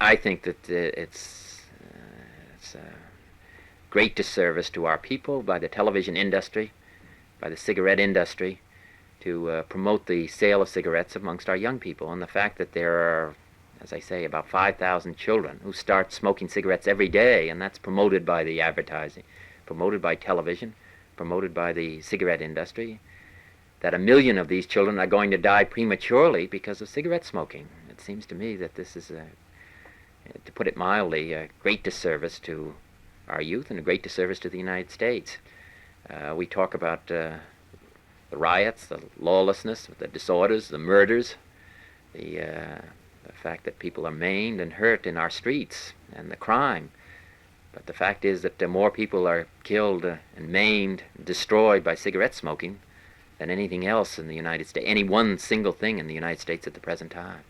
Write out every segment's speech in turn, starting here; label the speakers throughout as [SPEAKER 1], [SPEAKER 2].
[SPEAKER 1] I think that it's a great disservice to our people by the television industry, by the cigarette industry, to promote the sale of cigarettes amongst our young people, and the fact that there are, as I say, about 5,000 children who start smoking cigarettes every day, and that's promoted by the advertising, promoted by television, promoted by the cigarette industry, that 1 million of these children are going to die prematurely because of cigarette smoking. It seems to me that this is, to put it mildly, a great disservice to our youth and a great disservice to the United States. We talk about the riots, the lawlessness, the disorders, the murders, the fact that people are maimed and hurt in our streets, and the crime. But the fact is that more people are killed and maimed, destroyed by cigarette smoking than anything else in the United States, any one single thing in the United States at the present time.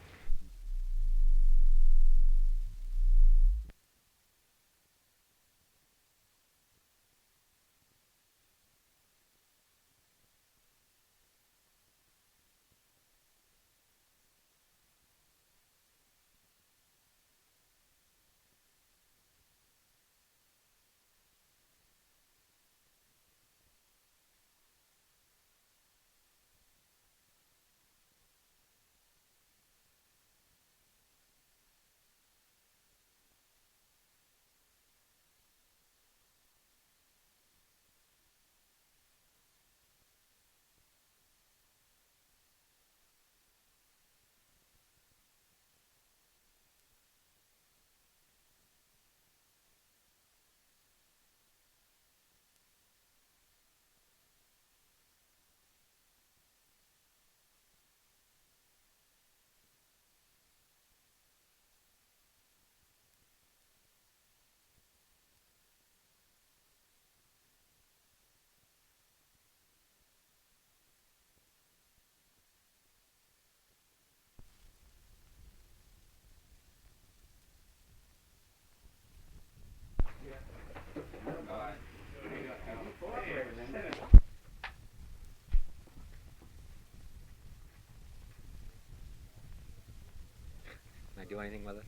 [SPEAKER 1] Can I do anything with it?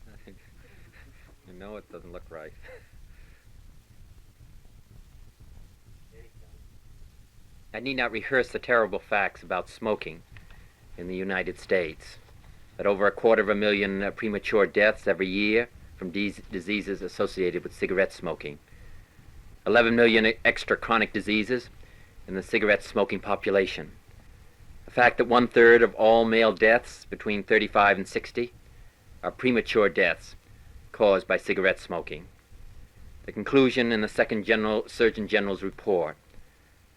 [SPEAKER 1] You know it doesn't look right. I need not rehearse the terrible facts about smoking in the United States, that over 250,000 premature deaths every year from diseases associated with cigarette smoking, 11 million extra chronic diseases in the cigarette smoking population, the fact that 1/3 of all male deaths between 35 and 60 are premature deaths caused by cigarette smoking, the conclusion in the second Surgeon General's report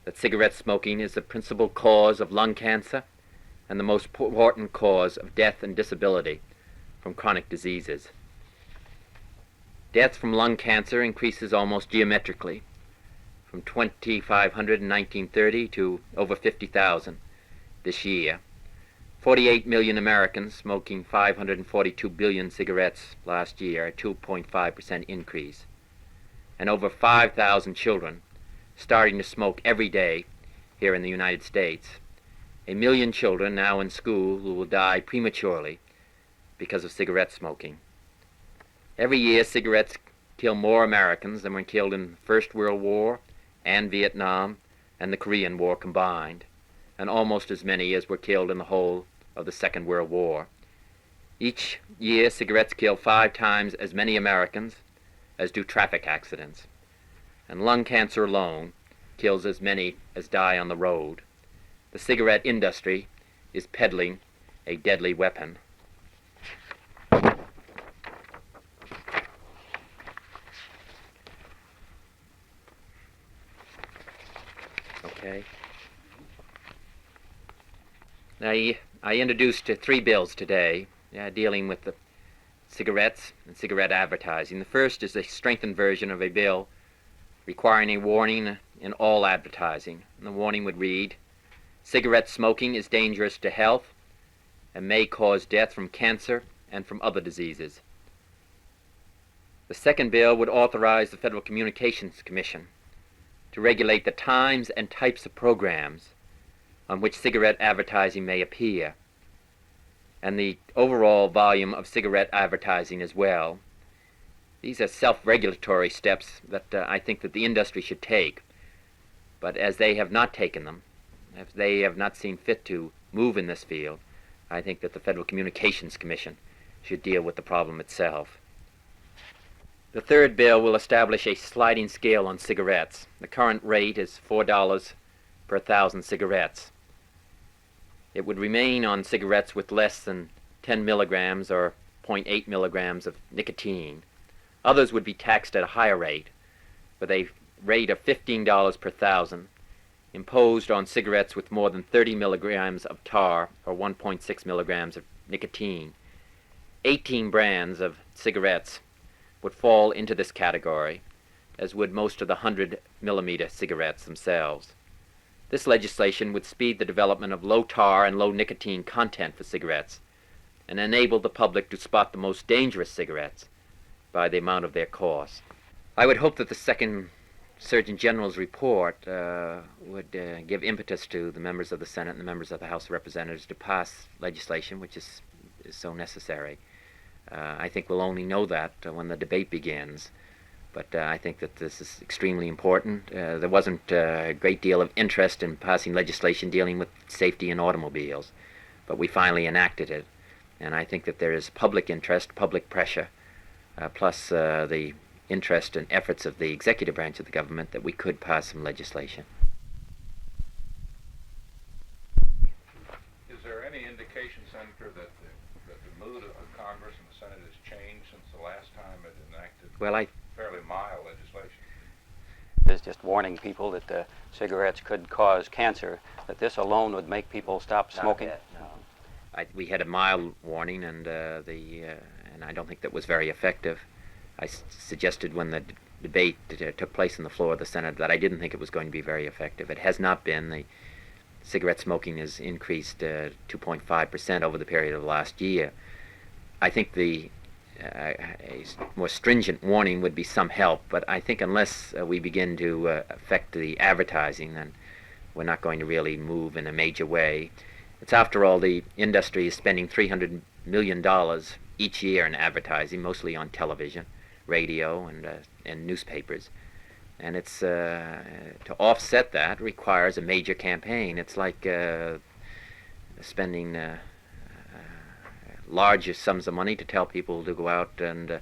[SPEAKER 1] that cigarette smoking is the principal cause of lung cancer and the most important cause of death and disability from chronic diseases. Death from lung cancer increases almost geometrically, from 2,500 in 1930 to over 50,000 this year. 48 million Americans smoking 542 billion cigarettes last year, a 2.5% increase, and over 5,000 children starting to smoke every day here in the United States. 1 million children now in school who will die prematurely because of cigarette smoking. Every year, cigarettes kill more Americans than were killed in the First World War and Vietnam and the Korean War combined, and almost as many as were killed in the whole of the Second World War. Each year, cigarettes kill 5 times as many Americans as do traffic accidents, and lung cancer alone kills as many as die on the road. The cigarette industry is peddling a deadly weapon. Okay. Now, I introduced 3 bills today dealing with the cigarettes and cigarette advertising. The first is a strengthened version of a bill requiring a warning in all advertising. And the warning would read, "Cigarette smoking is dangerous to health and may cause death from cancer and from other diseases." The second bill would authorize the Federal Communications Commission to regulate the times and types of programs on which cigarette advertising may appear. and the overall volume of cigarette advertising as well. These are self-regulatory steps that I think that the industry should take, but as they have not taken them, if they have not seen fit to move in this field, I think that the Federal Communications Commission should deal with the problem itself. The third bill will establish a sliding scale on cigarettes. The current rate is $4 per 1,000 cigarettes. It would remain on cigarettes with less than 10 milligrams or 0.8 milligrams of nicotine. Others would be taxed at a higher rate, with a rate of $15 per 1,000 imposed on cigarettes with more than 30 milligrams of tar or 1.6 milligrams of nicotine. 18 brands of cigarettes would fall into this category, as would most of the 100-millimeter cigarettes themselves. This legislation would speed the development of low tar and low nicotine content for cigarettes and enable the public to spot the most dangerous cigarettes by the amount of their cost. I would hope that the second Surgeon General's report would give impetus to the members of the Senate and the members of the House of Representatives to pass legislation which is so necessary. I think we'll only know that when the debate begins, but I think that this is extremely important. There wasn't a great deal of interest in passing legislation dealing with safety in automobiles, but we finally enacted it, and I think that there is public interest, public pressure, plus the interest and efforts of the executive branch of the government that we could pass some legislation.
[SPEAKER 2] Is there any indication, Senator, that the mood of Congress and the Senate has changed since the last time it enacted fairly mild legislation?
[SPEAKER 3] Is just warning people that cigarettes could cause cancer, that this alone would make people stop smoking?
[SPEAKER 1] We had a mild warning, and I don't think that was very effective. I suggested when the debate took place on the floor of the Senate that I didn't think it was going to be very effective. It has not been. The cigarette smoking has increased 2.5% over the period of last year. I think a more stringent warning would be some help, but I think unless we begin to affect the advertising, then we're not going to really move in a major way. It's, after all, the industry is spending $300 million each year in advertising, mostly on television, radio, and newspapers. And it's to offset that requires a major campaign. It's like spending large sums of money to tell people to go out and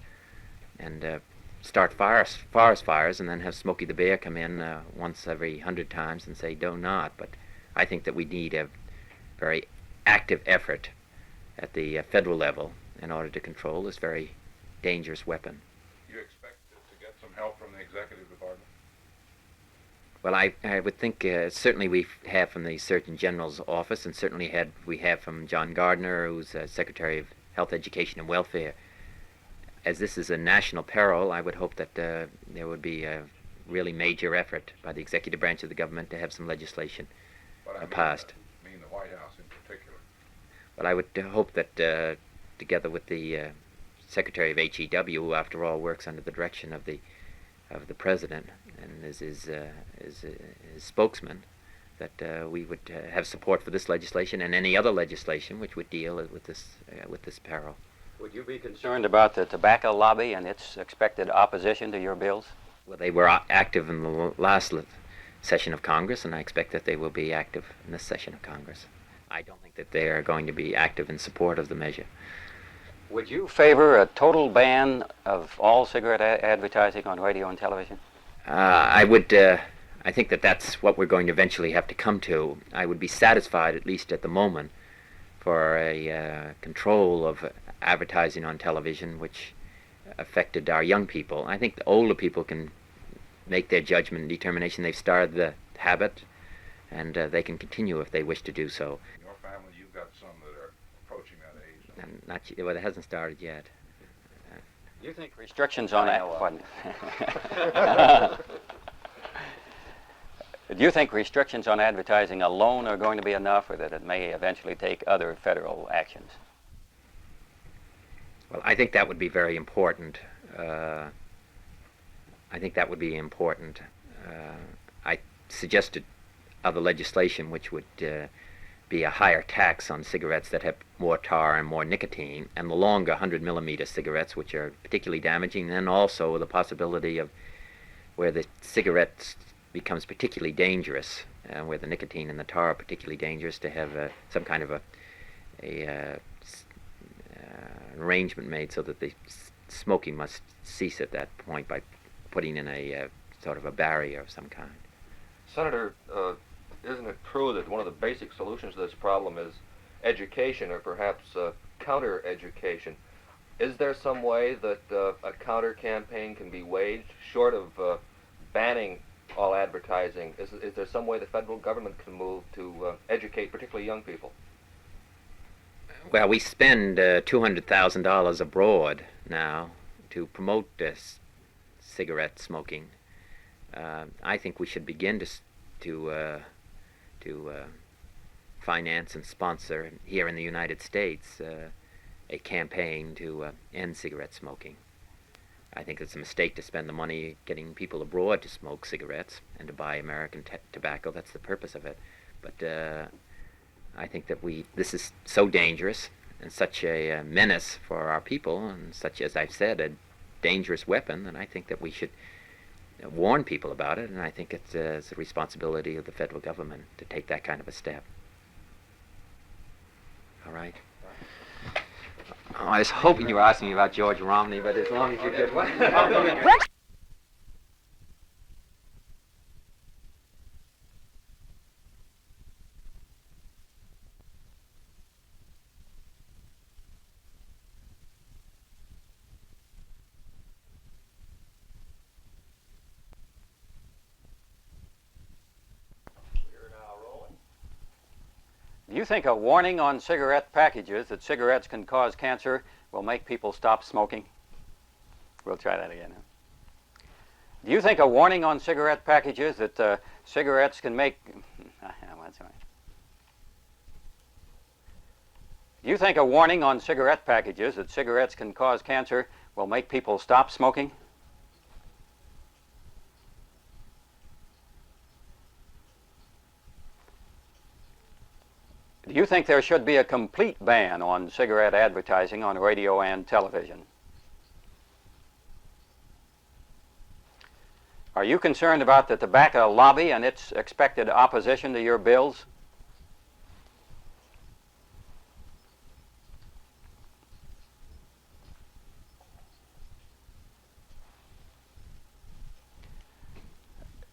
[SPEAKER 1] start forest fires, and then have Smokey the Bear come in once every 100 times and say, "Do not." But I think that we need a very active effort at the federal level in order to control this very dangerous weapon.
[SPEAKER 2] You expect to get some help from the executive department?
[SPEAKER 1] Well, I would think certainly we have from the Surgeon General's office, and certainly we have from John Gardner, who's Secretary of Health, Education, and Welfare. As this is a national peril, I would hope that there would be a really major effort by the executive branch of the government to have some legislation passed.
[SPEAKER 2] I mean the White House in particular.
[SPEAKER 1] Well, I would hope that together with the Secretary of HEW, who after all works under the direction of the President and is his spokesman, that we would have support for this legislation and any other legislation which would deal with this peril.
[SPEAKER 3] Would you be concerned about the tobacco lobby and its expected opposition to your bills?
[SPEAKER 1] Well, they were active in the last session of Congress, and I expect that they will be active in this session of Congress. I don't think that they are going to be active in support of the measure.
[SPEAKER 3] Would you favor a total ban of all cigarette advertising on radio and television?
[SPEAKER 1] I would. I think that that's what we're going to eventually have to come to. I would be satisfied, at least at the moment, for a control of advertising on television which affected our young people. I think the older people can make their judgment and determination. They've started the habit, and they can continue if they wish to do so.
[SPEAKER 2] In your family, you've got some that are approaching that age.
[SPEAKER 1] Well, it hasn't started yet.
[SPEAKER 3] Do you think restrictions on Do you think restrictions on advertising alone are going to be enough, or that it may eventually take other federal actions?
[SPEAKER 1] Well, I think that would be very important. I suggested other legislation which would be a higher tax on cigarettes that have more tar and more nicotine, and the longer 100 millimeter cigarettes, which are particularly damaging, and also the possibility of where the cigarette becomes particularly dangerous, where the nicotine and the tar are particularly dangerous, to have some kind of an arrangement made so that the smoking must cease at that point by putting in a sort of a barrier of some kind.
[SPEAKER 4] Senator, isn't it true that one of the basic solutions to this problem is education, or perhaps counter-education? Is there some way that a counter-campaign can be waged, short of banning all advertising? Is there some way the federal government can move to educate particularly young people?
[SPEAKER 1] Well, we spend $200,000 abroad now to promote this cigarette smoking. I think we should begin to finance and sponsor here in the United States a campaign to end cigarette smoking. I think it's a mistake to spend the money getting people abroad to smoke cigarettes and to buy American tobacco. That's the purpose of it. But I think that this is so dangerous and such a menace for our people, and such, as I've said, a dangerous weapon, and I think that we should warn people about it, and I think it's the responsibility of the federal government to take that kind of a step. All right. Oh, I was hoping you were asking me about George Romney, but as long as you did.
[SPEAKER 3] Do you think a warning on cigarette packages that cigarettes can cause cancer will make people stop smoking? We'll try that again. Do you think a warning on cigarette packages that cigarettes can make... Do you think a warning on cigarette packages that cigarettes can cause cancer will make people stop smoking? Do you think there should be a complete ban on cigarette advertising on radio and television? Are you concerned about the tobacco lobby and its expected opposition to your bills?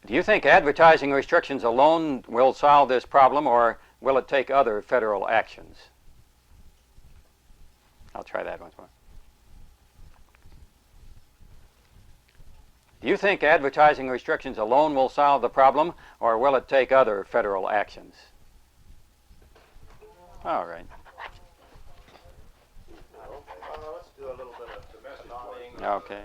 [SPEAKER 3] Do you think advertising restrictions alone will solve this problem, or will it take other federal actions? I'll try that once more. Do you think advertising restrictions alone will solve the problem, or will it take other federal actions? All right.
[SPEAKER 4] Let's do a little bit of domestic.
[SPEAKER 3] Okay.